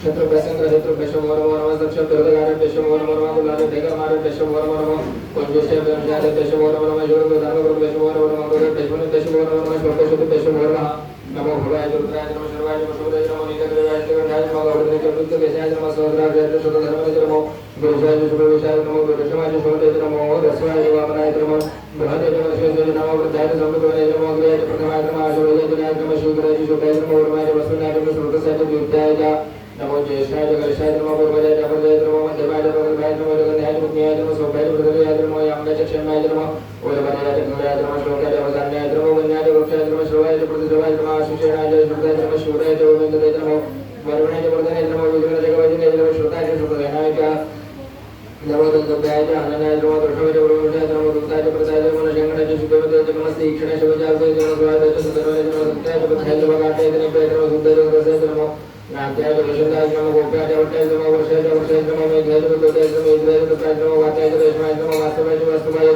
शत्रु प्रसंग शत्रु पेशो मोर मोर नमः दक्ष दुर्गारे पेशो मोर मोर नमः दुलारे भेगा मारे पेशो मोर मोर नमः कुंजुष्य व्यंजारे पेशो मोर मोर नमः जोड़ दान गुरु पेशो मोर मोर नमः गुरु पेशो ने पेशो मोर मोर नमः श्लोक शुद्ध पेशो मोर नमः नमो भवाय दुर्गाय नमः सर्वाय नमः सूर्याय नमः नीलग्रीवाय नमः भगवते चतुर्थ केशाय नमः सहस्राय शुद्ध धर्माय नमः गुरुशाय शुभविशाय नमः गुरुशमाय शुभते नमः रसवाय वामनाय नमः बृहदे नमः शेषे नमः वृद्धाय संबुद्धाय नमः अग्रयाय प्रथमाय नमः आशुर्याय नमः शुभराय शुभते नमः उर्माय वसुनाय नमः श्रुतसाय द्वितीयाय नमो ज्येष्ठाय गणेशाय नमः पूर्वजाय नमः मध्यमाय नमः गन्धाय नमः गन्धाय मुख्याय नमः सोपाय प्रथमाय नमः यामनाय चक्षमाय नमः ओलवनाय नमः नमः श्लोकाय अवसानाय नमः वन्याय वृक्षाय नमः श्रवाय प्रतिश्रवाय नमः आशिषाय शुद्धाय नमः शिवराय गोविन्दाय नमः वरुणाय वर्धनाय नमः विघ्नाय जगवजनाय नमः श्रोताय श्रोतनाय नमो दंतभ्याय अननाय नमः दर्शनाय वरुणाय नमः दुताय प्रसाय नमः शंकराय सुदेवताय नमः श्रीक्षणाय शिवजाय नमः स्वाहाय सुंदराय नमः सत्याय पथाय नमः गाठाय नमः सुंदराय नमः नाट्याय विशुद्धाय नमः गोप्याय वट्टाय नमः वर्षाय नमः मेघाय नमः दोताय नमः इंद्राय नमः वाताय नमः वास्तवाय